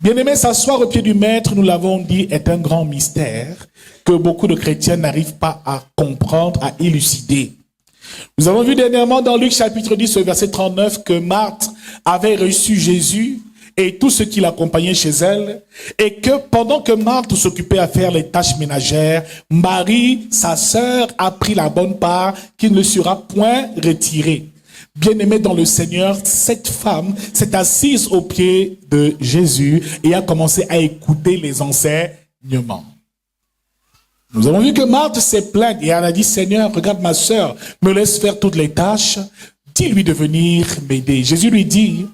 Bien-aimé, s'asseoir au pied du maître, nous l'avons dit, est un grand mystère que beaucoup de chrétiens n'arrivent pas à comprendre, à élucider. Nous avons vu dernièrement dans Luc chapitre 10, verset 39, que Marthe avait reçu Jésus et tout ce qui l'accompagnait chez elle, et que pendant que Marthe s'occupait à faire les tâches ménagères, Marie, sa sœur, a pris la bonne part qui ne sera point retirée. Bien-aimée dans le Seigneur, cette femme s'est assise aux pieds de Jésus et a commencé à écouter les enseignements. Nous avons vu que Marthe s'est plainte et elle a dit, Seigneur, regarde ma sœur, me laisse faire toutes les tâches, dis-lui de venir m'aider. Jésus lui dit,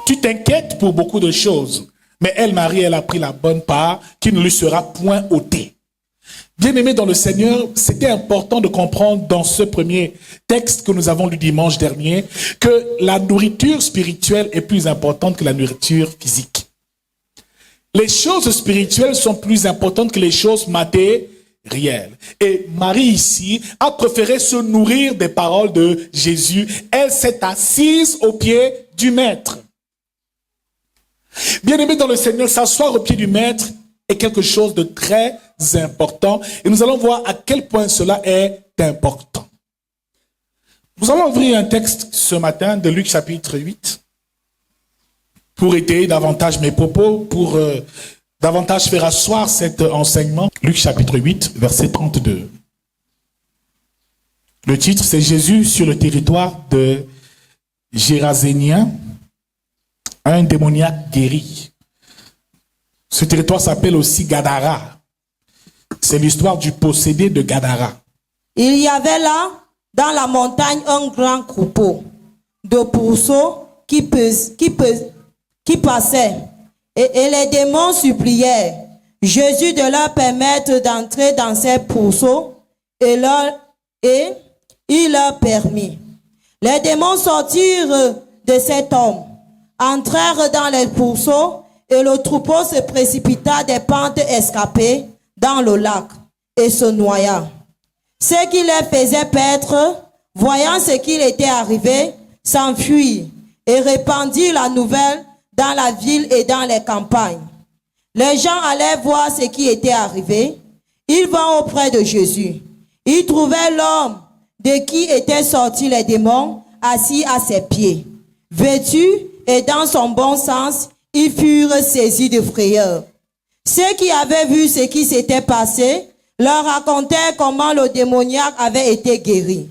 tu t'inquiètes pour beaucoup de choses, mais elle, Marie, elle a pris la bonne part qui ne lui sera point ôtée. Bien-aimés dans le Seigneur, c'était important de comprendre dans ce premier texte que nous avons lu dimanche dernier que la nourriture spirituelle est plus importante que la nourriture physique. Les choses spirituelles sont plus importantes que les choses matérielles. Et Marie ici a préféré se nourrir des paroles de Jésus. Elle s'est assise au pied du maître. Bien-aimés dans le Seigneur, s'asseoir au pied du maître est quelque chose de très important. Et nous allons voir à quel point cela est important. Nous allons ouvrir un texte ce matin de Luc chapitre 8 pour étayer davantage mes propos, pour davantage faire asseoir cet enseignement. Luc chapitre 8, verset 32. Le titre, c'est Jésus sur le territoire de Gérasénien, un démoniaque guéri. Ce territoire s'appelle aussi Gadara. C'est l'histoire du possédé de Gadara. Il y avait là, dans la montagne, un grand troupeau de pourceaux qui passaient. Et les démons suppliaient Jésus de leur permettre d'entrer dans ces pourceaux. Et il leur permit. Les démons sortirent de cet homme, entrèrent dans les pourceaux, et le troupeau se précipita des pentes escarpées dans le lac et se noya. Ceux qui les faisaient paître, voyant ce qu'il était arrivé, s'enfuirent et répandirent la nouvelle dans la ville et dans les campagnes. Les gens allaient voir ce qui était arrivé. Ils vinrent auprès de Jésus. Ils trouvèrent l'homme de qui étaient sortis les démons assis à ses pieds. Vêtu et dans son bon sens, ils furent saisis de frayeur. Ceux qui avaient vu ce qui s'était passé leur racontèrent comment le démoniaque avait été guéri.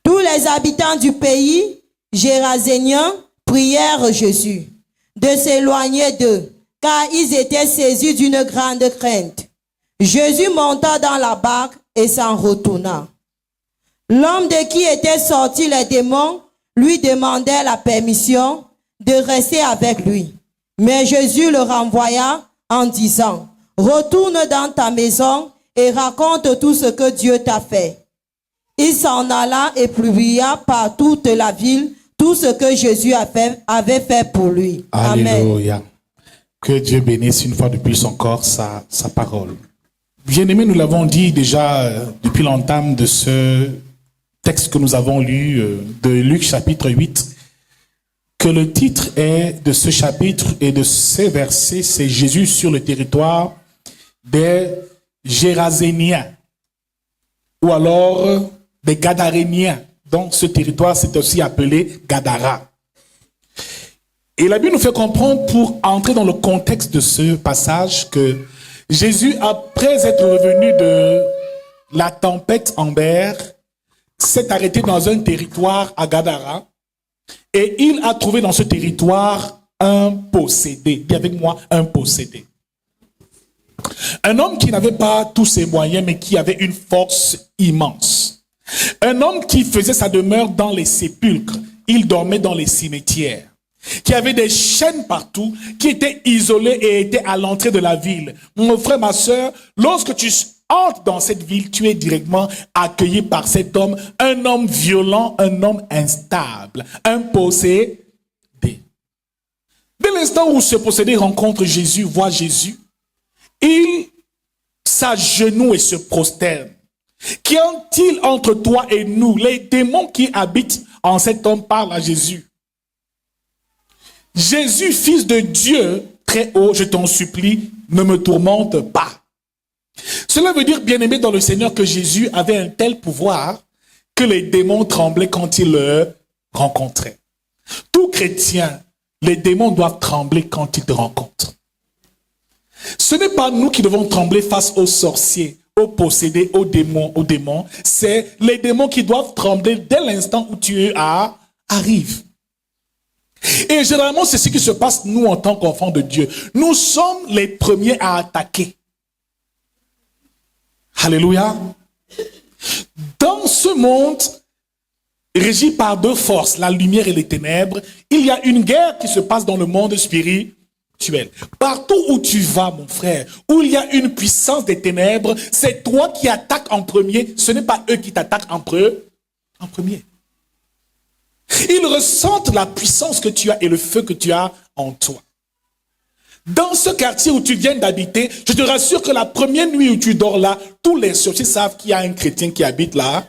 Tous les habitants du pays gérasénien prièrent Jésus de s'éloigner d'eux, car ils étaient saisis d'une grande crainte. Jésus monta dans la barque et s'en retourna. L'homme de qui étaient sortis les démons lui demandait la permission de rester avec lui. Mais Jésus le renvoya en disant, « Retourne dans ta maison et raconte tout ce que Dieu t'a fait. » Il s'en alla et publia par toute la ville tout ce que Jésus avait fait pour lui. Alléluia. Amen. Que Dieu bénisse une fois de plus encore sa parole. Bien-aimés, nous l'avons dit déjà depuis l'entame de ce texte que nous avons lu de Luc chapitre 8, que le titre est de ce chapitre et de ces versets, c'est Jésus sur le territoire des Géraséniens, ou alors des Gadaréniens. Donc ce territoire c'est aussi appelé Gadara. Et la Bible nous fait comprendre, pour entrer dans le contexte de ce passage, que Jésus, après être revenu de la tempête en mer, s'est arrêté dans un territoire à Gadara, et il a trouvé dans ce territoire un possédé. Dis avec moi, un possédé. Un homme qui n'avait pas tous ses moyens, mais qui avait une force immense. Un homme qui faisait sa demeure dans les sépulcres. Il dormait dans les cimetières. Qui avait des chaînes partout, qui était isolé et était à l'entrée de la ville. Mon frère, ma soeur, lorsque tu entres dans cette ville, tu es directement accueilli par cet homme, un homme violent, un homme instable, un possédé. Dès l'instant où ce possédé rencontre Jésus, voit Jésus, il s'agenouille et se prosterne. Qu'y a-t-il entre toi et nous? Les démons qui habitent en cet homme parlent à Jésus. Jésus, fils de Dieu, très haut, je t'en supplie, ne me tourmente pas. Cela veut dire, bien-aimé dans le Seigneur, que Jésus avait un tel pouvoir que les démons tremblaient quand il le rencontrait. Tout chrétien, les démons doivent trembler quand ils te rencontrent. Ce n'est pas nous qui devons trembler face aux sorciers, aux possédés, aux démons. C'est les démons qui doivent trembler dès l'instant où tu arrives. Et généralement, c'est ce qui se passe nous en tant qu'enfants de Dieu. Nous sommes les premiers à attaquer. Alléluia. Dans ce monde régi par deux forces, la lumière et les ténèbres, il y a une guerre qui se passe dans le monde spirituel. Partout où tu vas, mon frère, où il y a une puissance des ténèbres, c'est toi qui attaques en premier, ce n'est pas eux qui t'attaquent en premier. Ils ressentent la puissance que tu as et le feu que tu as en toi. Dans ce quartier où tu viens d'habiter, je te rassure que la première nuit où tu dors là, tous les sorciers savent qu'il y a un chrétien qui habite là.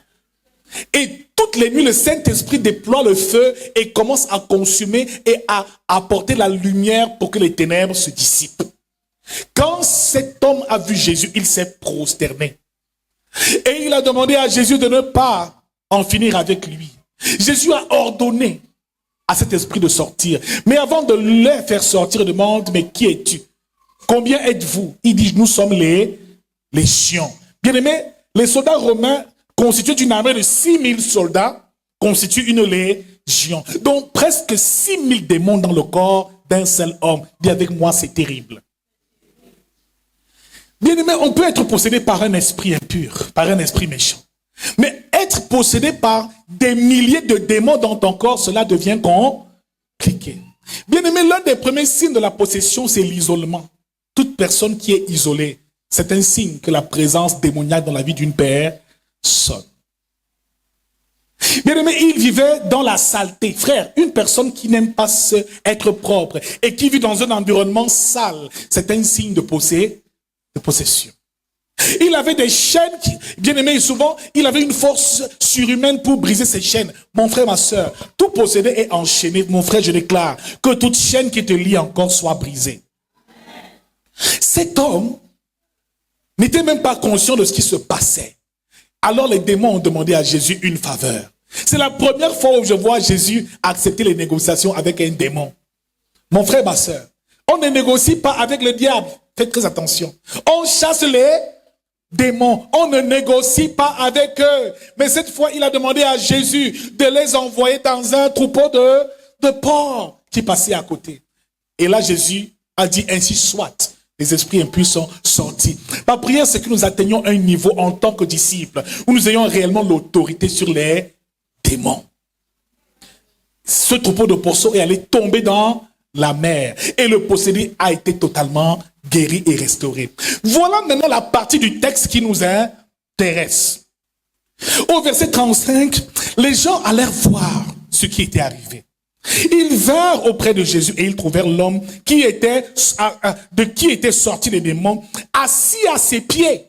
Et toutes les nuits, le Saint-Esprit déploie le feu et commence à consumer et à apporter la lumière pour que les ténèbres se dissipent. Quand cet homme a vu Jésus, il s'est prosterné. Et il a demandé à Jésus de ne pas en finir avec lui. Jésus a ordonné à cet esprit de sortir. Mais avant de les faire sortir, il demande, mais qui es-tu? Combien êtes-vous? Il dit, nous sommes les légions. Bien aimé, les soldats romains constituent une armée de 6000 soldats, constituent une légion. Donc presque 6000 démons dans le corps d'un seul homme. Dis avec moi, c'est terrible. Bien aimé, on peut être possédé par un esprit impur, par un esprit méchant. Mais être possédé par des milliers de démons dans ton corps, cela devient compliqué. Bien aimé, l'un des premiers signes de la possession, c'est l'isolement. Toute personne qui est isolée, c'est un signe que la présence démoniaque dans la vie d'une personne. Bien aimé, il vivait dans la saleté. Frère, une personne qui n'aime pas être propre et qui vit dans un environnement sale, c'est un signe de possession. Il avait des chaînes, bien aimé, souvent, il avait une force surhumaine pour briser ces chaînes. Mon frère, ma soeur, tout possédé est enchaîné. Mon frère, je déclare que toute chaîne qui te lie encore soit brisée. Cet homme n'était même pas conscient de ce qui se passait. Alors les démons ont demandé à Jésus une faveur. C'est la première fois où je vois Jésus accepter les négociations avec un démon. Mon frère, ma soeur, on ne négocie pas avec le diable. Faites très attention. On chasse les démons. On ne négocie pas avec eux. Mais cette fois, il a demandé à Jésus de les envoyer dans un troupeau de porcs qui passait à côté. Et là, Jésus a dit ainsi soit. Les esprits impurs sont sortis. Ma prière, c'est que nous atteignions un niveau en tant que disciples où nous ayons réellement l'autorité sur les démons. Ce troupeau de pourceaux est allé tomber dans la mer et le possédé a été totalement guéri et restauré. Voilà maintenant la partie du texte qui nous intéresse. Au verset 35, les gens allèrent voir ce qui était arrivé. Ils vinrent auprès de Jésus et ils trouvèrent l'homme de qui étaient sortis les démons, assis à ses pieds.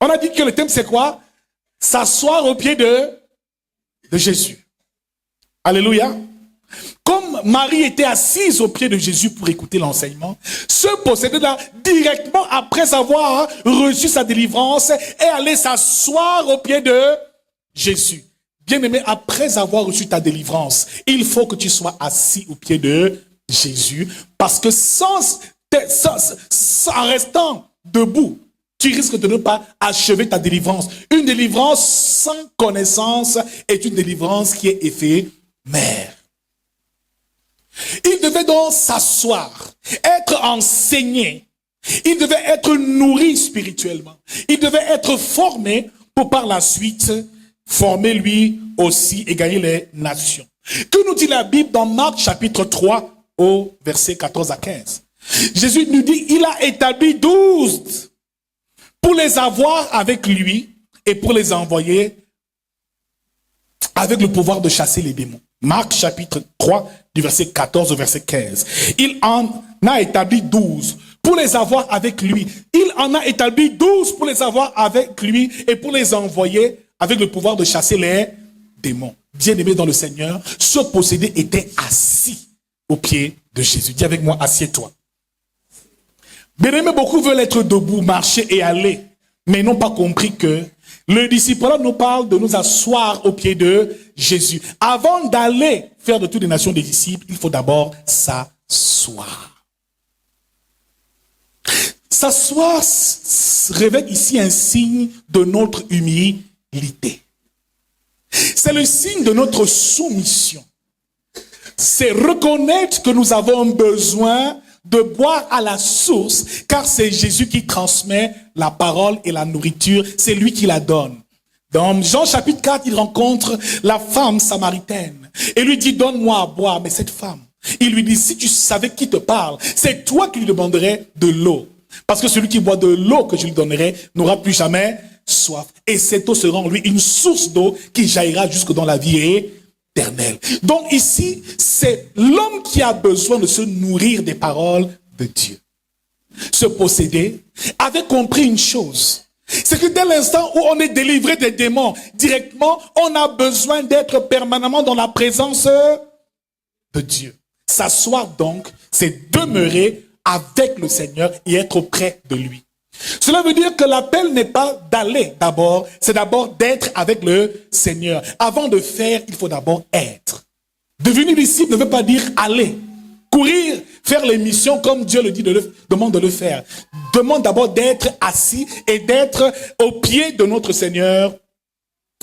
On a dit que le thème c'est quoi? S'asseoir aux pieds de Jésus. Alléluia. Comme Marie était assise aux pieds de Jésus pour écouter l'enseignement, ce possédé-là, directement après avoir reçu sa délivrance, est allé s'asseoir aux pieds de Jésus. Bien-aimé, après avoir reçu ta délivrance, il faut que tu sois assis aux pieds de Jésus, parce que en restant debout, tu risques de ne pas achever ta délivrance. Une délivrance sans connaissance est une délivrance qui est éphémère. Il devait donc s'asseoir, être enseigné. Il devait être nourri spirituellement. Il devait être formé pour par la suite former lui aussi et gagner les nations. Que nous dit la Bible dans Marc chapitre 3 au verset 14 à 15? Jésus nous dit, il a établi 12 pour les avoir avec lui et pour les envoyer avec le pouvoir de chasser les démons. Marc chapitre 3 du verset 14 au verset 15. Il en a établi 12 pour les avoir avec lui. Il en a établi 12 pour les avoir avec lui et pour les envoyer avec le pouvoir de chasser les démons. Bien-aimé dans le Seigneur, ce possédé était assis aux pieds de Jésus. Dis avec moi, assieds-toi. Bien-aimés, beaucoup veulent être debout, marcher et aller, mais n'ont pas compris que le disciple nous parle de nous asseoir aux pieds de Jésus. Avant d'aller faire de toutes les nations des disciples, il faut d'abord s'asseoir. S'asseoir révèle ici un signe de notre humilité. C'est le signe de notre soumission. C'est reconnaître que nous avons besoin de boire à la source, car c'est Jésus qui transmet la parole et la nourriture, c'est lui qui la donne. Dans Jean chapitre 4, il rencontre la femme samaritaine et lui dit, donne-moi à boire. Mais cette femme, il lui dit, si tu savais qui te parle, c'est toi qui lui demanderais de l'eau. Parce que celui qui boit de l'eau que je lui donnerai n'aura plus jamais soif. Et cette eau sera en lui une source d'eau qui jaillira jusque dans la vie éternelle. Donc ici, c'est l'homme qui a besoin de se nourrir des paroles de Dieu. Ce possédé avait compris une chose. C'est que dès l'instant où on est délivré des démons, directement, on a besoin d'être permanemment dans la présence de Dieu. S'asseoir donc, c'est demeurer avec le Seigneur et être auprès de lui. Cela veut dire que l'appel n'est pas d'aller d'abord, c'est d'abord d'être avec le Seigneur. Avant de faire, il faut d'abord être. Devenir disciple ne veut pas dire aller, courir, faire les missions comme Dieu le dit, demande de le faire. Demande d'abord d'être assis et d'être au pied de notre Seigneur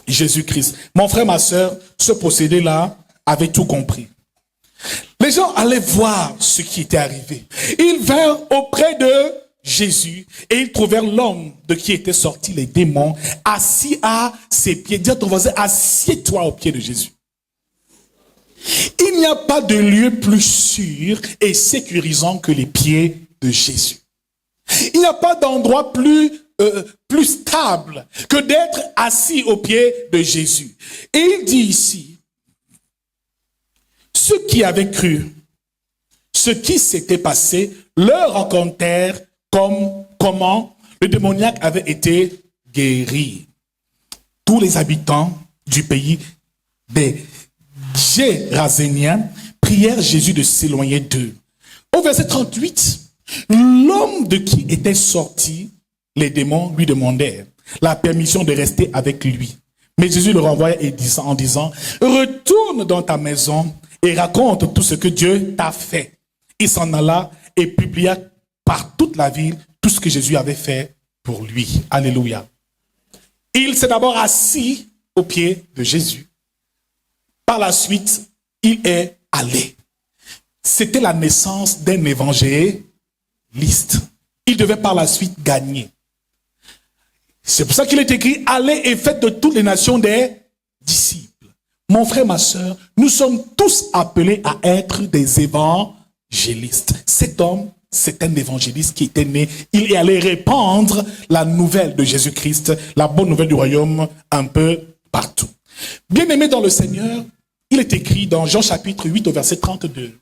Jésus-Christ. Mon frère, ma sœur, ce possédé-là avait tout compris. Les gens allaient voir ce qui était arrivé. Ils vinrent auprès de Jésus et ils trouvèrent l'homme de qui étaient sortis les démons assis à ses pieds. Dis à ton voisin, assieds-toi au pied de Jésus. Il n'y a pas de lieu plus sûr et sécurisant que les pieds de Jésus. Il n'y a pas d'endroit plus stable que d'être assis au pied de Jésus. Et il dit ici, ceux qui avaient cru, ce qui s'était passé, leur racontèrent comment le démoniaque avait été guéri. Tous les habitants du pays des Géraséniens prièrent Jésus de s'éloigner d'eux. Au verset 38, l'homme de qui étaient sortis les démons lui demandèrent la permission de rester avec lui. Mais Jésus le renvoya en disant, retourne dans ta maison et raconte tout ce que Dieu t'a fait. Il s'en alla et publia par toute la ville tout ce que Jésus avait fait pour lui. Alléluia. Il s'est d'abord assis aux pieds de Jésus. Par la suite, il est allé. C'était la naissance d'un évangéliste. Il devait par la suite gagner. C'est pour ça qu'il est écrit, allez et faites de toutes les nations des disciples. Mon frère, ma sœur, nous sommes tous appelés à être des évangélistes. Cet homme, c'est un évangéliste qui était né. Il est allé répandre la nouvelle de Jésus-Christ, la bonne nouvelle du royaume, un peu partout. Bien-aimé dans le Seigneur, il est écrit dans Jean chapitre 8 au verset 32.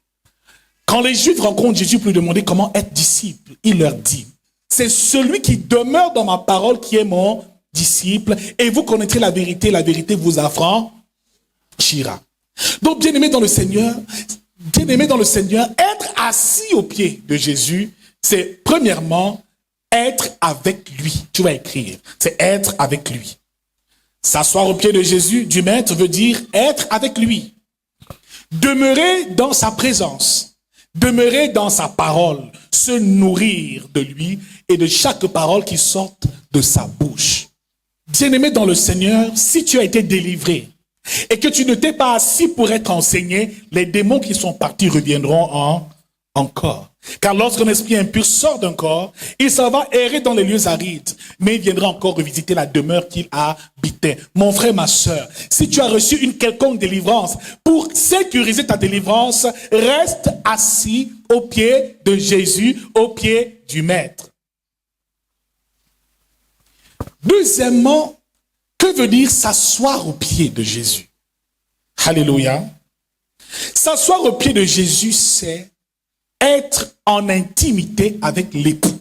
Quand les Juifs rencontrent Jésus pour lui demander comment être disciple, il leur dit, c'est celui qui demeure dans ma parole qui est mon disciple, et vous connaîtrez la vérité vous affranchira. Donc, bien-aimé dans le Seigneur, être assis aux pieds de Jésus, c'est premièrement être avec lui. Tu vas écrire, c'est être avec lui. S'asseoir aux pieds de Jésus, du Maître, veut dire être avec lui. Demeurer dans sa présence, demeurer dans sa parole, se nourrir de lui et de chaque parole qui sort de sa bouche. Bien-aimé dans le Seigneur, si tu as été délivré et que tu ne t'es pas assis pour être enseigné, les démons qui sont partis reviendront encore. Car lorsqu'un esprit impur sort d'un corps, il s'en va errer dans les lieux arides, mais il viendra encore revisiter la demeure qu'il habitait. Mon frère, ma sœur, si tu as reçu une quelconque délivrance, pour sécuriser ta délivrance, reste assis au pied de Jésus, au pied du Maître. Deuxièmement, que veut dire s'asseoir au pied de Jésus? Alléluia. S'asseoir au pied de Jésus, c'est être en intimité avec l'époux.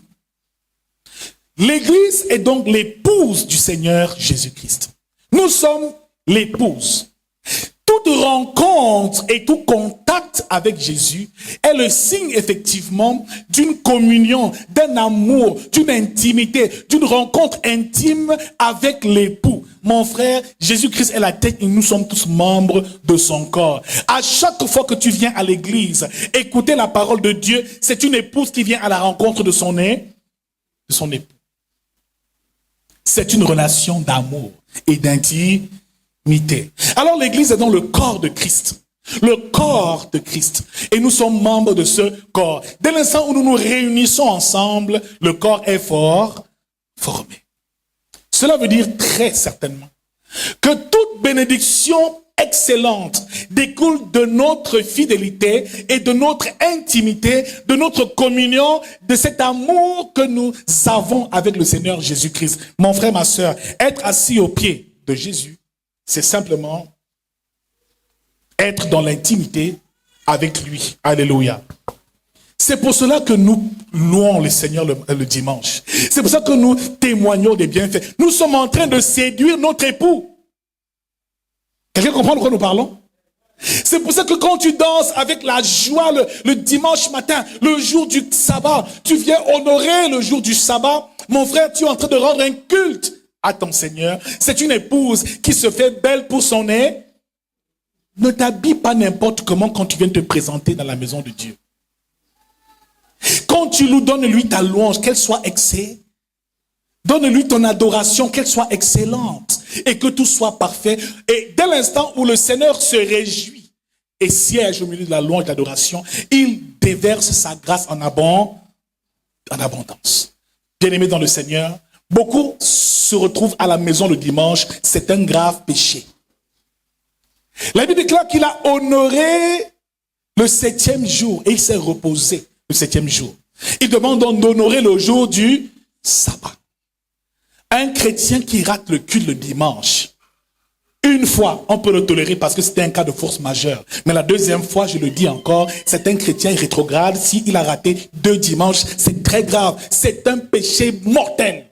L'Église est donc l'épouse du Seigneur Jésus-Christ. Nous sommes l'épouse. Toute toute rencontre et tout contact avec Jésus est le signe effectivement d'une communion, d'un amour, d'une intimité, d'une rencontre intime avec l'époux. Mon frère, Jésus-Christ est la tête et nous sommes tous membres de son corps. À chaque fois que tu viens à l'église, écouter la parole de Dieu, c'est une épouse qui vient à la rencontre de son époux. C'est une relation d'amour et d'intimité. Alors l'église est dans le corps de Christ. Le corps de Christ. Et nous sommes membres de ce corps. Dès l'instant où nous nous réunissons ensemble, le corps est formé. Cela veut dire très certainement que toute bénédiction excellente découle de notre fidélité et de notre intimité, de notre communion, de cet amour que nous avons avec le Seigneur Jésus-Christ. Mon frère, ma sœur, être assis aux pieds de Jésus, c'est simplement être dans l'intimité avec lui. Alléluia. C'est pour cela que nous louons le Seigneur le dimanche. C'est pour ça que nous témoignons des bienfaits. Nous sommes en train de séduire notre époux. Quelqu'un comprend de quoi nous parlons? C'est pour ça que quand tu danses avec la joie le dimanche matin, le jour du sabbat, tu viens honorer le jour du sabbat. Mon frère, tu es en train de rendre un culte à ton Seigneur. C'est une épouse qui se fait belle pour son nez. Ne t'habille pas n'importe comment quand tu viens te présenter dans la maison de Dieu. Quand tu lui donnes ta louange, qu'elle soit excellente. Donne-lui ton adoration, qu'elle soit excellente et que tout soit parfait. Et dès l'instant où le Seigneur se réjouit et siège au milieu de la louange et de l'adoration, il déverse sa grâce en abondance. Bien-aimés dans le Seigneur, beaucoup se retrouvent à la maison le dimanche, c'est un grave péché. La Bible déclare qu'il a honoré le 7e jour et il s'est reposé le 7e jour. Il demande donc d'honorer le jour du sabbat. Un chrétien qui rate le culte le dimanche, une fois, on peut le tolérer parce que c'était un cas de force majeure. Mais la deuxième fois, je le dis encore, c'est un chrétien rétrograde. S'il a raté 2 dimanches, c'est très grave. C'est un péché mortel.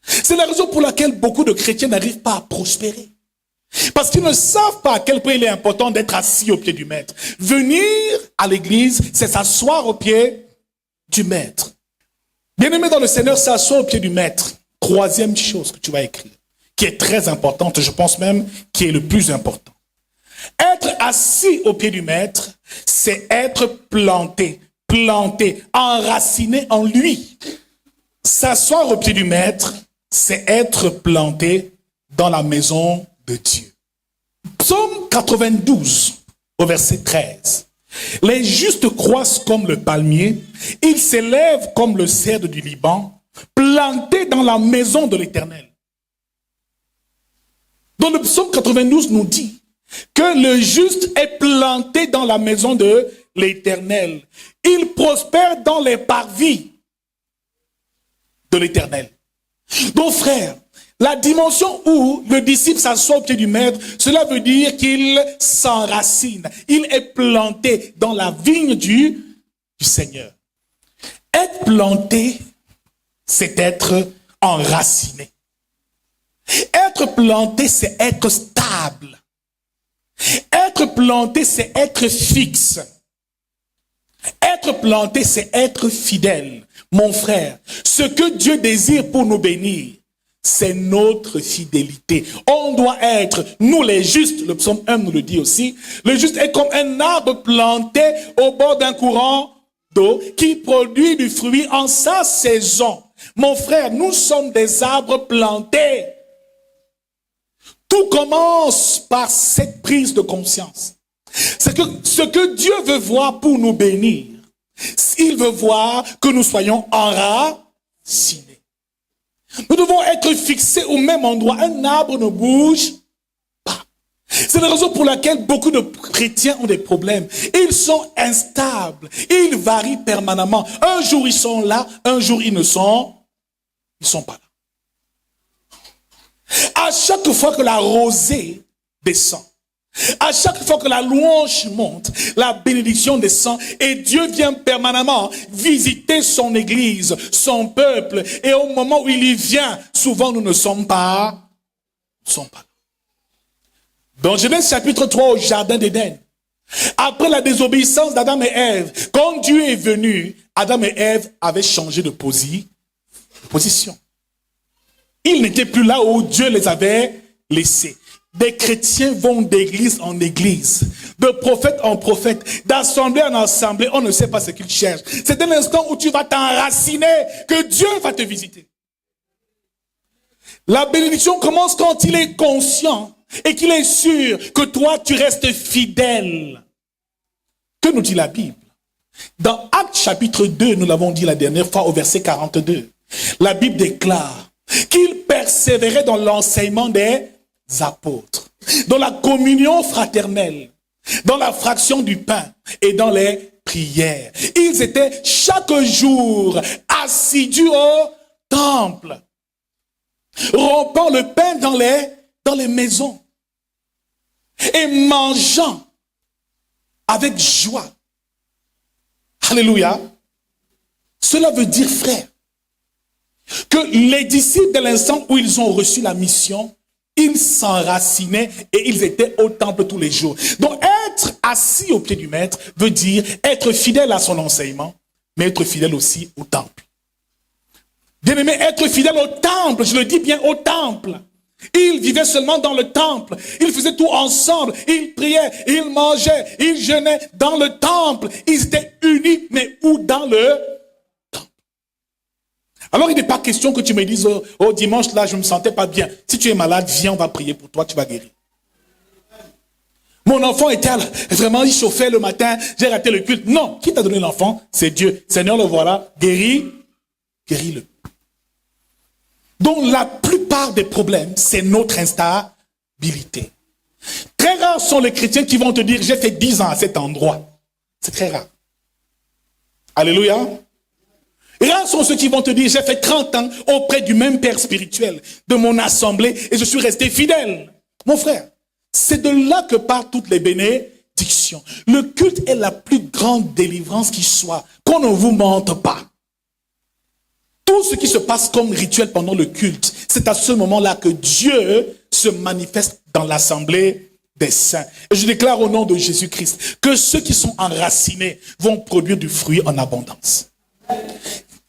C'est la raison pour laquelle beaucoup de chrétiens n'arrivent pas à prospérer. Parce qu'ils ne savent pas à quel point il est important d'être assis au pied du maître. Venir à l'église, c'est s'asseoir au pied du maître. Bien-aimé dans le Seigneur, s'asseoir au pied du maître. 3e chose que tu vas écrire, qui est très importante, je pense même qui est le plus important. Être assis au pied du maître, c'est être planté, enraciné en lui. S'asseoir au pied du maître, c'est être planté dans la maison de Dieu. Psaume 92, au verset 13. Les justes croissent comme le palmier, ils s'élèvent comme le cèdre du Liban, plantés dans la maison de l'Éternel. Donc le psaume 92 nous dit que le juste est planté dans la maison de l'Éternel. Il prospère dans les parvis de l'Éternel. Donc frère, la dimension où le disciple s'assoit au pied du maître, cela veut dire qu'il s'enracine. Il est planté dans la vigne du Seigneur. Être planté, c'est être enraciné. Être planté, c'est être stable. Être planté, c'est être fixe. Être planté, c'est être fidèle. Mon frère, ce que Dieu désire pour nous bénir, c'est notre fidélité. On doit être, nous les justes, le psaume 1 nous le dit aussi, le juste est comme un arbre planté au bord d'un courant d'eau qui produit du fruit en sa saison. Mon frère, nous sommes des arbres plantés. Tout commence par cette prise de conscience. C'est que ce que Dieu veut voir pour nous bénir, il veut voir que nous soyons enracinés. Nous devons être fixés au même endroit. Un arbre ne bouge pas. C'est la raison pour laquelle beaucoup de chrétiens ont des problèmes. Ils sont instables. Ils varient permanemment. Un jour ils sont là, un jour ils ne sont pas là. À chaque fois que la rosée descend, à chaque fois que la louange monte, la bénédiction descend et Dieu vient permanemment visiter son église, son peuple. Et au moment où il y vient, souvent nous ne sommes pas là. Dans Genèse chapitre 3 au jardin d'Éden, après la désobéissance d'Adam et Ève, quand Dieu est venu, Adam et Ève avaient changé de position. Ils n'étaient plus là où Dieu les avait laissés. Des chrétiens vont d'église en église, de prophète en prophète, d'assemblée en assemblée, on ne sait pas ce qu'ils cherchent. C'est un instant où tu vas t'enraciner, que Dieu va te visiter. La bénédiction commence quand il est conscient et qu'il est sûr que toi, tu restes fidèle. Que nous dit la Bible? Dans Actes chapitre 2, nous l'avons dit la dernière fois au verset 42, la Bible déclare qu'il persévérait dans l'enseignement des apôtres, dans la communion fraternelle, dans la fraction du pain et dans les prières. Ils étaient chaque jour assidus au temple, rompant le pain dans les maisons et mangeant avec joie. Alléluia. Cela veut dire, frère, que les disciples, dès l'instant où ils ont reçu la mission, ils s'enracinaient et ils étaient au temple tous les jours. Donc être assis au pied du maître veut dire être fidèle à son enseignement, mais être fidèle aussi au temple. Bien-aimé, être fidèle au temple, je le dis bien au temple. Ils vivaient seulement dans le temple. Ils faisaient tout ensemble. Ils priaient, ils mangeaient, ils jeûnaient dans le temple. Ils étaient unis, mais où dans le temple? Alors il n'est pas question que tu me dises, oh dimanche là, je ne me sentais pas bien. Si tu es malade, viens, on va prier pour toi, tu vas guérir. Mon enfant était là, vraiment, il chauffait le matin, j'ai raté le culte. Non, qui t'a donné l'enfant? C'est Dieu. Seigneur, le voilà, guéris-le. Donc la plupart des problèmes, c'est notre instabilité. Très rares sont les chrétiens qui vont te dire, j'ai fait 10 ans à cet endroit. C'est très rare. Alléluia. Rares sont ceux qui vont te dire, j'ai fait 30 ans auprès du même père spirituel, de mon assemblée, et je suis resté fidèle. Mon frère, c'est de là que partent toutes les bénédictions. Le culte est la plus grande délivrance qui soit, qu'on ne vous mente pas. Tout ce qui se passe comme rituel pendant le culte, c'est à ce moment-là que Dieu se manifeste dans l'assemblée des saints. Et je déclare au nom de Jésus-Christ que ceux qui sont enracinés vont produire du fruit en abondance.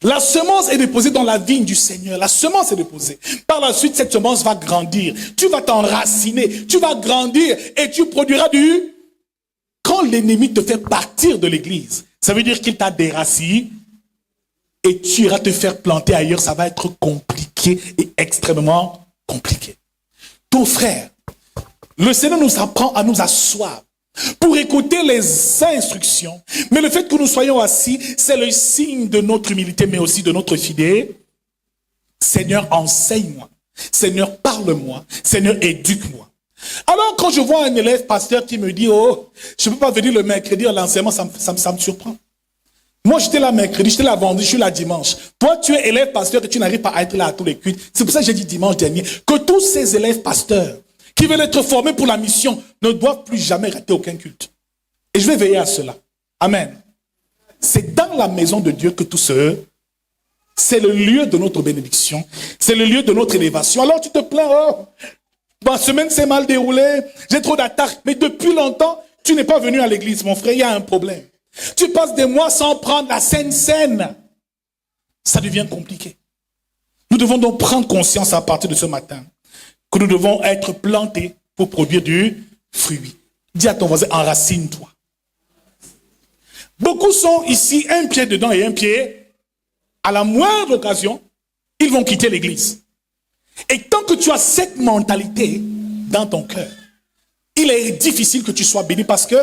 La semence est déposée dans la vigne du Seigneur. La semence est déposée. Par la suite, cette semence va grandir. Tu vas t'enraciner, tu vas grandir et tu produiras du... Quand l'ennemi te fait partir de l'église, ça veut dire qu'il t'a déraciné. Et tu iras te faire planter ailleurs, ça va être compliqué et extrêmement compliqué. Ton frère, le Seigneur nous apprend à nous asseoir pour écouter les instructions. Mais le fait que nous soyons assis, c'est le signe de notre humilité, mais aussi de notre fidélité. Seigneur, enseigne-moi. Seigneur, parle-moi. Seigneur, éduque-moi. Alors, quand je vois un élève pasteur qui me dit, oh, je ne peux pas venir le mercredi à l'enseignement, ça me surprend. Moi, j'étais là mercredi, j'étais là vendredi, je suis là dimanche. Toi, tu es élève pasteur et tu n'arrives pas à être là à tous les cultes. C'est pour ça que j'ai dit dimanche dernier que tous ces élèves pasteurs qui veulent être formés pour la mission ne doivent plus jamais rater aucun culte. Et je vais veiller à cela. Amen. C'est dans la maison de Dieu que tout se... C'est le lieu de notre bénédiction. C'est le lieu de notre élévation. Alors tu te plains, oh, ma semaine s'est mal déroulée, j'ai trop d'attaques. Mais depuis longtemps, tu n'es pas venu à l'église, mon frère, il y a un problème. Tu passes des mois sans prendre la Sainte Seine. Ça devient compliqué. Nous devons donc prendre conscience à partir de ce matin que nous devons être plantés pour produire du fruit. Dis à ton voisin, enracine-toi. Beaucoup sont ici, un pied dedans et un pied. À la moindre occasion, ils vont quitter l'église. Et tant que tu as cette mentalité dans ton cœur, il est difficile que tu sois béni parce que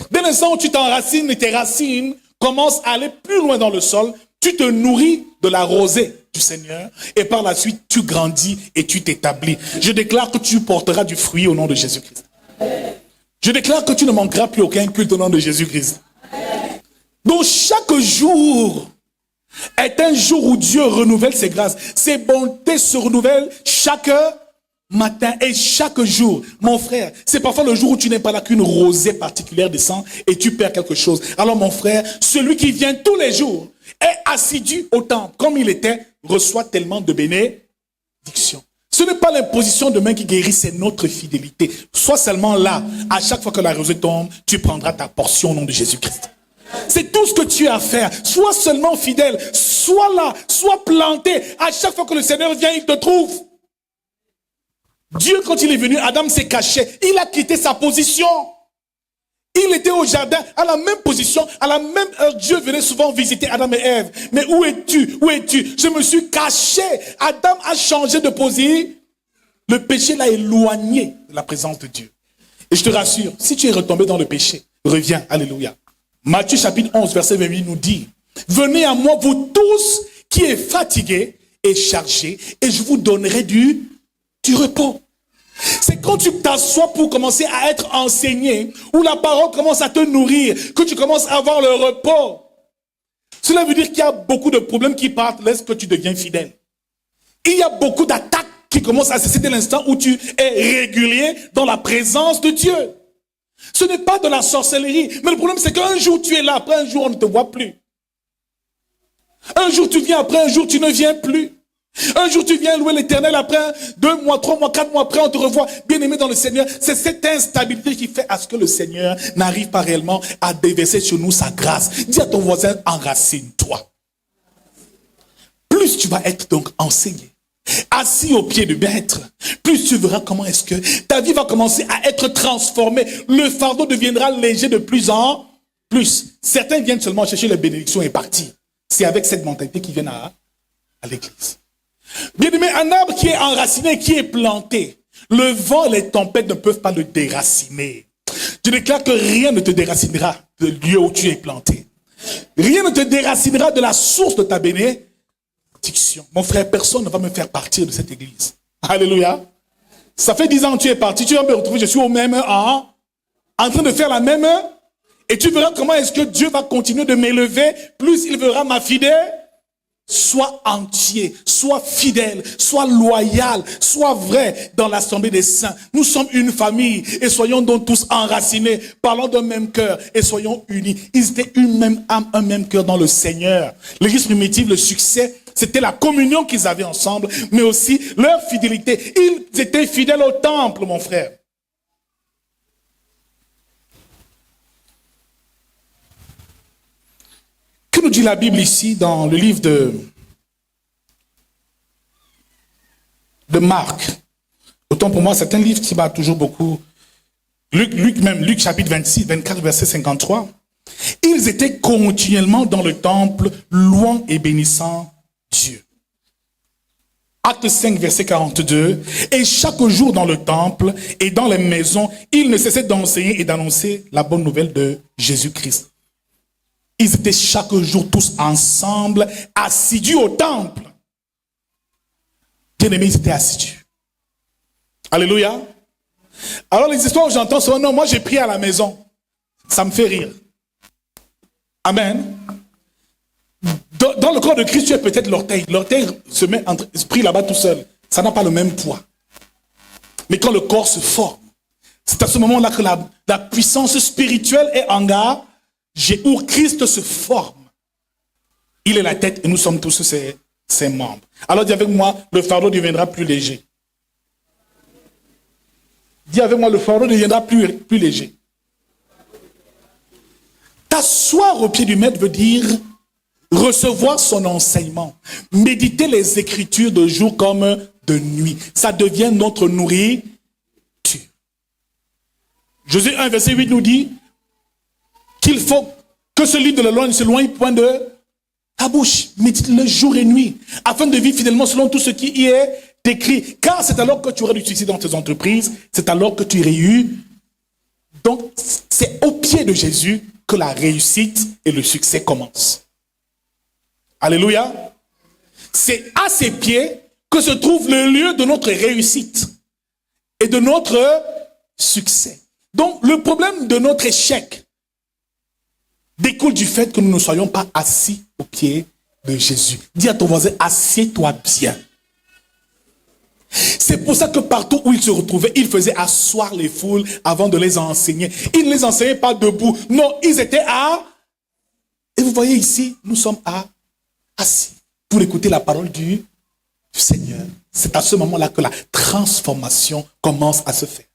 dès l'instant où tu t'enracines et tes racines commencent à aller plus loin dans le sol, tu te nourris de la rosée du Seigneur et par la suite tu grandis et tu t'établis. Je déclare que tu porteras du fruit au nom de Jésus-Christ. Je déclare que tu ne manqueras plus aucun culte au nom de Jésus-Christ. Donc chaque jour est un jour où Dieu renouvelle ses grâces. Ses bontés se renouvellent chaque matin et chaque jour. Mon frère, c'est parfois le jour où tu n'es pas là qu'une rosée particulière descend et tu perds quelque chose. Alors mon frère, celui qui vient tous les jours est assidu au temple comme il était, reçoit tellement de bénédictions. Ce n'est pas l'imposition de main qui guérit, c'est notre fidélité. Sois seulement là. À chaque fois que la rosée tombe, tu prendras ta portion au nom de Jésus-Christ. C'est tout ce que tu as à faire. Sois seulement fidèle. Sois là. Sois planté. À chaque fois que le Seigneur vient, il te trouve. Dieu, quand il est venu, Adam s'est caché. Il a quitté sa position. Il était au jardin, à la même position, à la même heure. Dieu venait souvent visiter Adam et Ève. Mais où es-tu? Où es-tu? Je me suis caché. Adam a changé de position. Le péché l'a éloigné de la présence de Dieu. Et je te rassure, si tu es retombé dans le péché, reviens. Alléluia. Matthieu chapitre 11, verset 28 nous dit, « Venez à moi, vous tous qui êtes fatigués et chargés, et je vous donnerai du repos. » C'est quand tu t'assois pour commencer à être enseigné, où la parole commence à te nourrir, que tu commences à avoir le repos. Cela veut dire qu'il y a beaucoup de problèmes qui partent lorsque tu deviens fidèle. Il y a beaucoup d'attaques qui commencent à cesser dès l'instant où tu es régulier dans la présence de Dieu. Ce n'est pas de la sorcellerie, mais le problème c'est qu'un jour tu es là, après un jour on ne te voit plus. Un jour tu viens, après un jour tu ne viens plus. Un jour tu viens louer l'Éternel, après 2 mois, 3 mois, 4 mois après on te revoit bien aimé dans le Seigneur. C'est cette instabilité qui fait à ce que le Seigneur n'arrive pas réellement à déverser sur nous sa grâce. Dis à ton voisin, enracine-toi. Plus tu vas être donc enseigné, assis au pied du maître, plus tu verras comment est-ce que ta vie va commencer à être transformée. Le fardeau deviendra léger de plus en plus. Certains viennent seulement chercher les bénédictions et partir. C'est avec cette mentalité qu'ils viennent à l'église. Bien aimé, un arbre qui est enraciné, qui est planté, le vent et les tempêtes ne peuvent pas le déraciner. Je déclare que rien ne te déracinera du lieu où tu es planté. Rien ne te déracinera de la source de ta bénédiction. Mon frère, personne ne va me faire partir de cette église. Alléluia. Ça fait 10 ans que tu es parti, tu vas me retrouver, je suis au même en train de faire la même, et tu verras comment est-ce que Dieu va continuer de m'élever, plus il verra ma fidèle. Sois entier, sois fidèle, sois loyal, sois vrai dans l'assemblée des saints. Nous sommes une famille et soyons donc tous enracinés, parlons d'un même cœur et soyons unis. Ils étaient une même âme, un même cœur dans le Seigneur. L'église primitive, le succès, c'était la communion qu'ils avaient ensemble, mais aussi leur fidélité. Ils étaient fidèles au temple, mon frère. Que nous dit la Bible ici dans le livre de Marc? Autant pour moi, c'est un livre qui m'a toujours beaucoup. Luc chapitre 26, 24, verset 53. Ils étaient continuellement dans le temple, louant et bénissant Dieu. Acte 5, verset 42. Et chaque jour dans le temple et dans les maisons, ils ne cessaient d'enseigner et d'annoncer la bonne nouvelle de Jésus-Christ. Ils étaient chaque jour tous ensemble, assidus au temple. Bien-aimés, ils étaient assidus. Alléluia. Alors les histoires que j'entends sont, non, moi j'ai prié à la maison. Ça me fait rire. Amen. Dans le corps de Christ, tu es peut-être l'orteil. L'orteil se met pris là-bas tout seul. Ça n'a pas le même poids. Mais quand le corps se forme, c'est à ce moment-là que la puissance spirituelle est en garde. Où Christ se forme. Il est la tête et nous sommes tous ses membres. Alors dis avec moi, le fardeau deviendra plus léger. Dis avec moi, le fardeau deviendra plus léger. T'asseoir au pied du maître veut dire recevoir son enseignement. Méditer les Écritures de jour comme de nuit. Ça devient notre nourriture. Josué 1, verset 8 nous dit qu'il faut que ce livre de la loi ne s'éloigne point de ta bouche. Médite-le jour et nuit, afin de vivre fidèlement selon tout ce qui y est écrit. Car c'est alors que tu auras du succès dans tes entreprises, c'est alors que tu iras eu. Donc, c'est au pied de Jésus que la réussite et le succès commencent. Alléluia. C'est à ses pieds que se trouve le lieu de notre réussite et de notre succès. Donc, le problème de notre échec découle du fait que nous ne soyons pas assis au pied de Jésus. Dis à ton voisin, assieds-toi bien. C'est pour ça que partout où il se retrouvait, il faisait asseoir les foules avant de les enseigner. Il ne les enseignait pas debout. Non, ils étaient Et vous voyez ici, nous sommes assis pour écouter la parole du du Seigneur, c'est à ce moment-là que la transformation commence à se faire.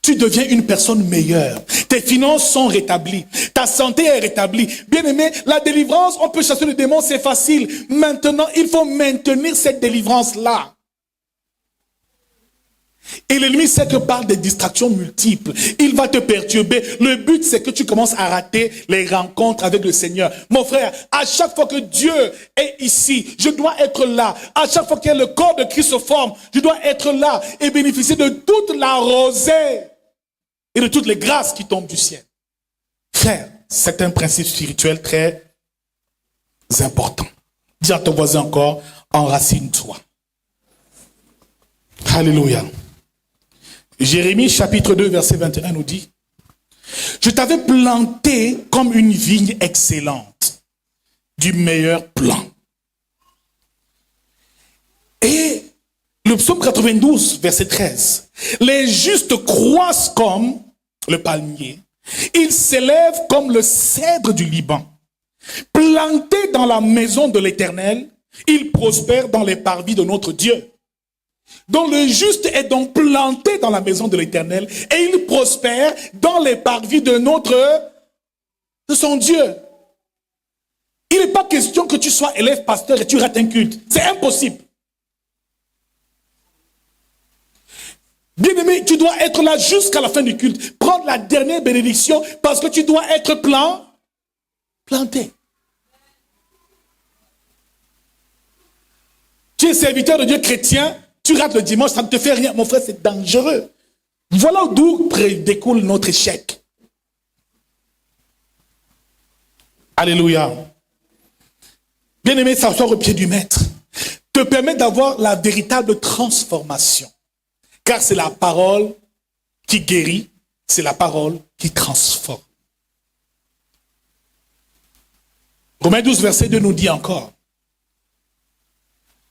Tu deviens une personne meilleure. Tes finances sont rétablies. Ta santé est rétablie. Bien aimé, la délivrance, on peut chasser le démon, c'est facile. Maintenant, il faut maintenir cette délivrance-là. Et l'ennemi sait que par des distractions multiples, il va te perturber. Le but, c'est que tu commences à rater les rencontres avec le Seigneur. Mon frère, à chaque fois que Dieu est ici, je dois être là. À chaque fois que le corps de Christ se forme, je dois être là et bénéficier de toute la rosée et de toutes les grâces qui tombent du ciel. Frère, c'est un principe spirituel très important. Dis à ton voisin encore, enracine-toi. Alléluia. Jérémie chapitre 2 verset 21 nous dit, je t'avais planté comme une vigne excellente, du meilleur plan. Et le psaume 92 verset 13, les justes croissent comme le palmier, ils s'élèvent comme le cèdre du Liban. Plantés dans la maison de l'Éternel, ils prospèrent dans les parvis de notre Dieu. Donc le juste est donc planté dans la maison de l'Éternel et il prospère dans les parvis de son Dieu. Il n'est pas question que tu sois élève, pasteur et tu rates un culte. C'est impossible. Bien-aimé, tu dois être là jusqu'à la fin du culte. Prendre la dernière bénédiction parce que tu dois être planté. Tu es serviteur de Dieu chrétien, tu rates le dimanche, ça ne te fait rien. Mon frère, c'est dangereux. Voilà d'où découle notre échec. Alléluia. Bien-aimé, s'asseoir au pied du maître te permet d'avoir la véritable transformation. Car c'est la parole qui guérit, c'est la parole qui transforme. Romains 12, verset 2 nous dit encore,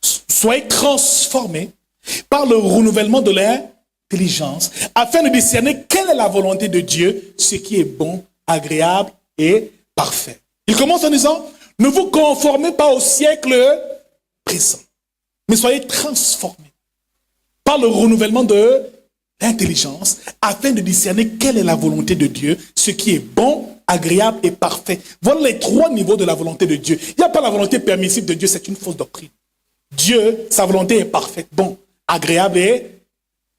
soyez transformés par le renouvellement de l'intelligence, afin de discerner quelle est la volonté de Dieu, ce qui est bon, agréable et parfait. Il commence en disant, ne vous conformez pas au siècle présent, mais soyez transformés par le renouvellement de l'intelligence, afin de discerner quelle est la volonté de Dieu, ce qui est bon, agréable et parfait. Voilà les trois niveaux de la volonté de Dieu. Il n'y a pas la volonté permissive de Dieu, c'est une fausse doctrine. Dieu, sa volonté est parfaite, bon, agréable et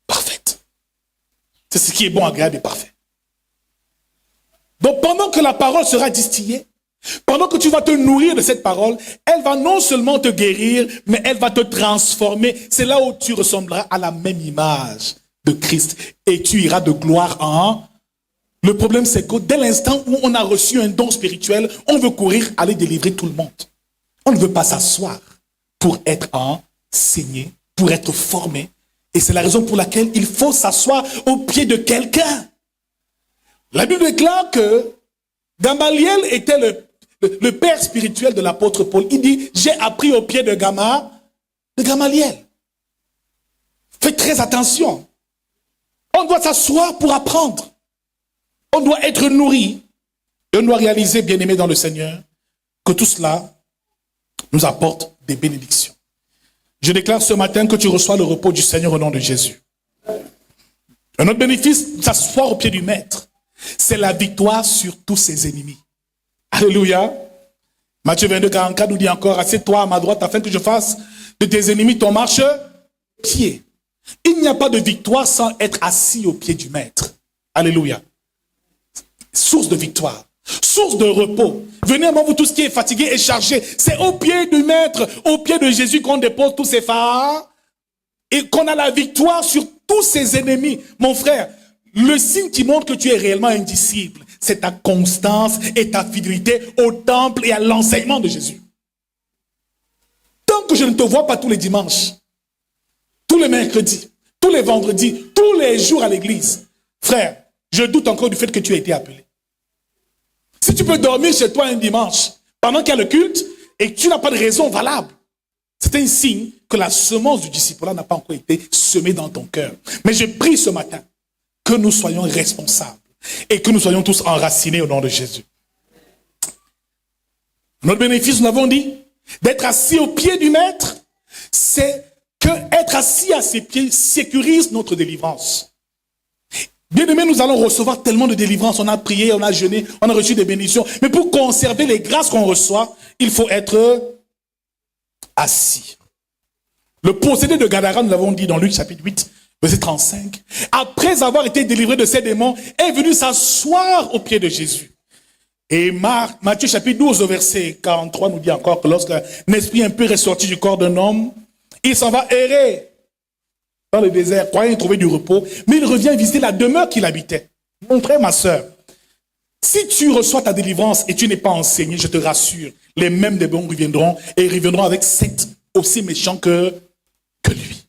parfaite. C'est ce qui est bon, agréable et parfait. Donc pendant que la parole sera distillée, pendant que tu vas te nourrir de cette parole, elle va non seulement te guérir, mais elle va te transformer. C'est là où tu ressembleras à la même image de Christ et tu iras de gloire en... Le problème, c'est que dès l'instant où on a reçu un don spirituel, on veut courir, aller délivrer tout le monde. On ne veut pas s'asseoir pour être enseigné, pour être formé. Et c'est la raison pour laquelle il faut s'asseoir au pied de quelqu'un. La Bible déclare que Gamaliel était le père spirituel de l'apôtre Paul. Il dit, j'ai appris au pied de Gamaliel. Faites très attention. On doit s'asseoir pour apprendre. On doit être nourri. Et on doit réaliser, bien-aimé dans le Seigneur, que tout cela nous apporte des bénédictions. Je déclare ce matin que tu reçois le repos du Seigneur au nom de Jésus. Un autre bénéfice, s'asseoir au pied du Maître, c'est la victoire sur tous ses ennemis. Alléluia. Matthieu 22, 44 nous dit encore, assieds-toi à ma droite afin que je fasse de tes ennemis ton marche-pied. Il n'y a pas de victoire sans être assis au pied du Maître. Alléluia. Source de victoire, source de repos. Venez à moi, vous tous qui êtes fatigués et chargés. C'est au pied du Maître, au pied de Jésus qu'on dépose tous ses fardeaux et qu'on a la victoire sur tous ses ennemis. Mon frère, le signe qui montre que tu es réellement un disciple, c'est ta constance et ta fidélité au temple et à l'enseignement de Jésus. Tant que je ne te vois pas tous les dimanches, tous les mercredis, tous les vendredis, tous les jours à l'église, frère, je doute encore du fait que tu as été appelé. Si tu peux dormir chez toi un dimanche, pendant qu'il y a le culte, et que tu n'as pas de raison valable, c'est un signe que la semence du disciple n'a pas encore été semée dans ton cœur. Mais je prie ce matin que nous soyons responsables et que nous soyons tous enracinés au nom de Jésus. Notre bénéfice, nous l'avons dit, d'être assis au pied du Maître, c'est que être assis à ses pieds sécurise notre délivrance. Bien aimé, nous allons recevoir tellement de délivrance. On a prié, on a jeûné, on a reçu des bénédictions. Mais pour conserver les grâces qu'on reçoit, il faut être assis. Le possédé de Gadara, nous l'avons dit dans Luc chapitre 8, verset 35, après avoir été délivré de ces démons, est venu s'asseoir aux pieds de Jésus. Et Matthieu chapitre 12, verset 43 nous dit encore que lorsqu'un esprit impur est sorti du corps d'un homme, il s'en va errer dans le désert, croyant y trouver du repos, mais il revient visiter la demeure qu'il habitait. Mon frère, ma sœur, si tu reçois ta délivrance et tu n'es pas enseigné, je te rassure, les mêmes démons reviendront et ils reviendront avec 7 aussi méchants que lui.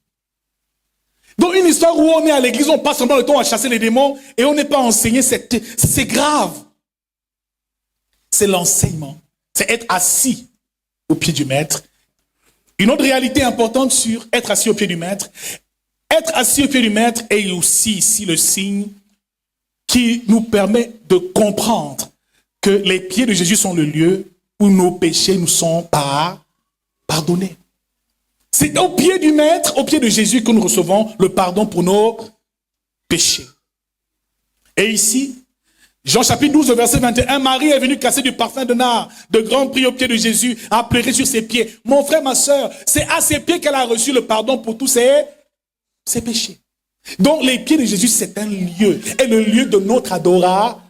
Donc une histoire où on est à l'église, on passe seulement le temps à chasser les démons et on n'est pas enseigné, c'est grave. C'est l'enseignement. C'est être assis au pied du maître. Une autre réalité importante sur être assis au pied du maître. Être assis au pied du maître est aussi ici le signe qui nous permet de comprendre que les pieds de Jésus sont le lieu où nos péchés nous sont pardonnés. C'est au pied du maître, au pied de Jésus que nous recevons le pardon pour nos péchés. Et ici, Jean chapitre 12, verset 21, Marie est venue casser du parfum de nard, de grands prix aux pieds de Jésus, à pleurer sur ses pieds. Mon frère, ma sœur, c'est à ses pieds qu'elle a reçu le pardon pour tous ses péchés. Donc les pieds de Jésus, c'est un lieu, et le lieu de notre adoration,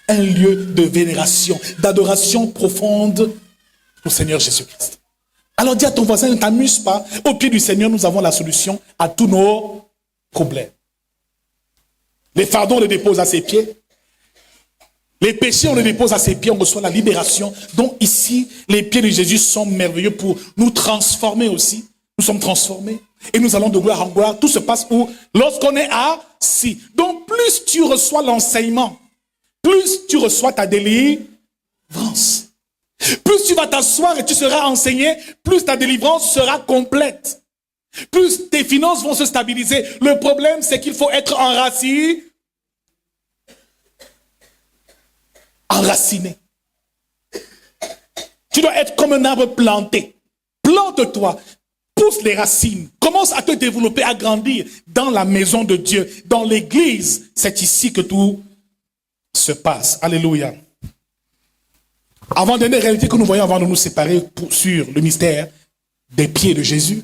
un lieu de vénération, d'adoration profonde au Seigneur Jésus-Christ. Alors dis à ton voisin, ne t'amuse pas, au pied du Seigneur, nous avons la solution à tous nos problèmes. Les fardeaux, on les dépose à ses pieds. Les péchés, on les dépose à ses pieds, on reçoit la libération. Donc ici, les pieds de Jésus sont merveilleux pour nous transformer aussi. Nous sommes transformés et nous allons de gloire en gloire. Tout se passe où? Lorsqu'on est assis. Donc plus tu reçois l'enseignement, plus tu reçois ta délivrance. Plus tu vas t'asseoir et tu seras enseigné, plus ta délivrance sera complète. Plus tes finances vont se stabiliser. Le problème, c'est qu'il faut être enraciné. Tu dois être comme un arbre planté. Plante-toi, pousse les racines, commence à te développer, à grandir dans la maison de Dieu, dans l'église. C'est ici que tout se passe. Alléluia. Avant-dernière réalité que nous voyons avant de nous séparer sur le mystère des pieds de Jésus,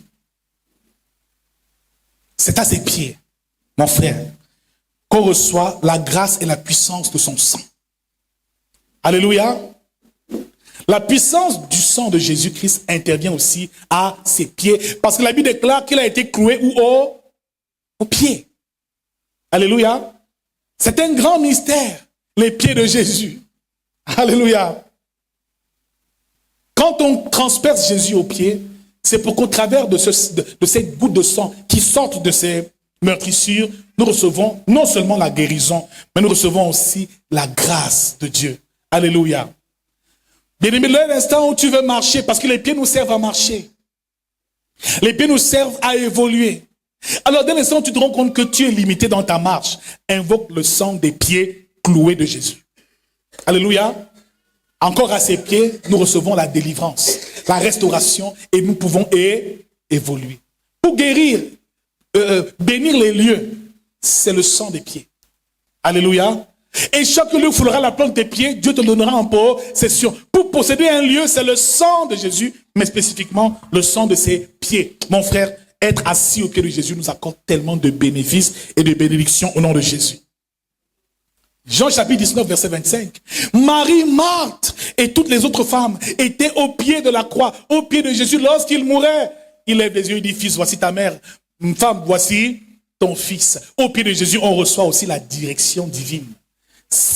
c'est à ses pieds, mon frère, qu'on reçoit la grâce et la puissance de son sang. Alléluia. La puissance du sang de Jésus-Christ intervient aussi à ses pieds. Parce que la Bible déclare qu'il a été cloué où aux pieds. Alléluia. C'est un grand mystère, les pieds de Jésus. Alléluia. Quand on transperce Jésus aux pieds, c'est pour qu'au travers de ces gouttes de sang qui sortent de ces meurtrissures, nous recevons non seulement la guérison, mais nous recevons aussi la grâce de Dieu. Alléluia. Bien-aimé, l'instant où tu veux marcher, parce que les pieds nous servent à marcher. Les pieds nous servent à évoluer. Alors, dès l'instant où tu te rends compte que tu es limité dans ta marche, invoque le sang des pieds cloués de Jésus. Alléluia. Encore à ses pieds, nous recevons la délivrance, la restauration, et nous pouvons évoluer. Pour guérir, bénir les lieux, c'est le sang des pieds. Alléluia. Et chaque lieu foulera la plante des pieds, Dieu te donnera en possession. Pour posséder un lieu, c'est le sang de Jésus, mais spécifiquement le sang de ses pieds. Mon frère, être assis au pied de Jésus nous accorde tellement de bénéfices et de bénédictions au nom de Jésus. Jean chapitre 19, verset 25. Marie, Marthe et toutes les autres femmes étaient au pied de la croix, au pied de Jésus lorsqu'il mourait. Il lève les yeux et dit, fils, voici ta mère. Femme, voici ton fils. Au pied de Jésus, on reçoit aussi la direction divine.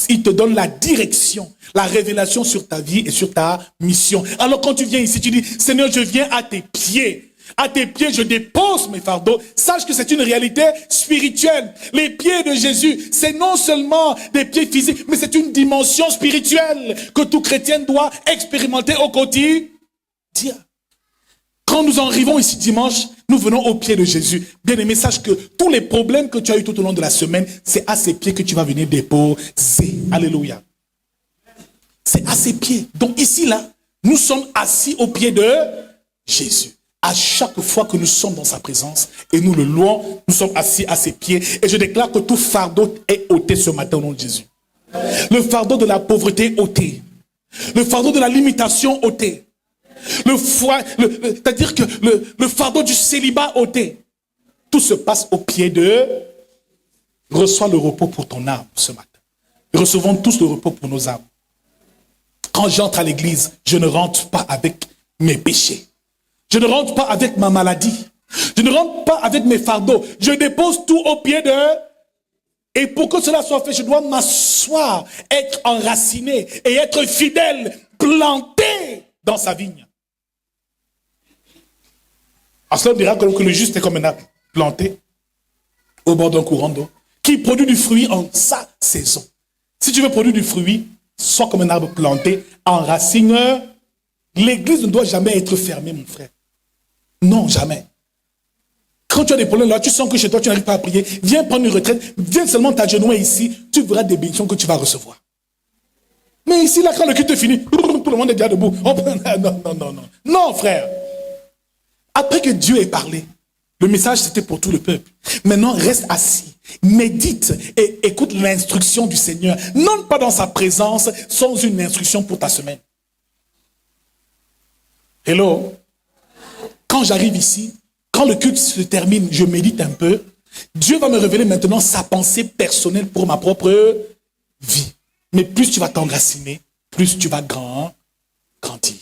Il te donne la direction, la révélation sur ta vie et sur ta mission. Alors quand tu viens ici, tu dis, Seigneur, je viens à tes pieds. À tes pieds, je dépose mes fardeaux. Sache que c'est une réalité spirituelle. Les pieds de Jésus, c'est non seulement des pieds physiques, mais c'est une dimension spirituelle que tout chrétien doit expérimenter au quotidien. Quand nous arrivons ici dimanche, nous venons aux pieds de Jésus. Bien-aimé, sache que tous les problèmes que tu as eu tout au long de la semaine, c'est à ses pieds que tu vas venir déposer. Alléluia. C'est à ses pieds. Donc ici, là, nous sommes assis aux pieds de Jésus. à chaque fois que nous sommes dans sa présence et nous le louons, nous sommes assis à ses pieds. Et je déclare que tout fardeau est ôté ce matin au nom de Jésus. Le fardeau de la pauvreté ôté. Le fardeau de la limitation ôté. C'est-à-dire que le fardeau du célibat ôté. Tout se passe au pied de... Reçois le repos pour ton âme ce matin. Recevons tous le repos pour nos âmes. Quand j'entre à l'église, je ne rentre pas avec mes péchés. Je ne rentre pas avec ma maladie. Je ne rentre pas avec mes fardeaux. Je dépose tout au pied de... Et pour que cela soit fait, je dois m'asseoir, être enraciné et être fidèle, planté dans sa vigne. En cela, on dira que le juste est comme un arbre planté au bord d'un courant d'eau, qui produit du fruit en sa saison. Si tu veux produire du fruit, sois comme un arbre planté, enracine. L'église ne doit jamais être fermée, mon frère. Non, jamais. Quand tu as des problèmes là, tu sens que chez toi, tu n'arrives pas à prier, viens prendre une retraite, viens seulement t'agenouiller ici, tu verras des bénédictions que tu vas recevoir. Mais ici, là, quand le culte est fini, tout le monde est déjà debout. Non. Non, frère. Après que Dieu ait parlé, le message c'était pour tout le peuple. Maintenant, reste assis, médite et écoute l'instruction du Seigneur. Non pas dans sa présence, sans une instruction pour ta semaine. Hello? Quand j'arrive ici, quand le culte se termine, je médite un peu. Dieu va me révéler maintenant sa pensée personnelle pour ma propre vie. Mais plus tu vas t'enraciner, plus tu vas grandir.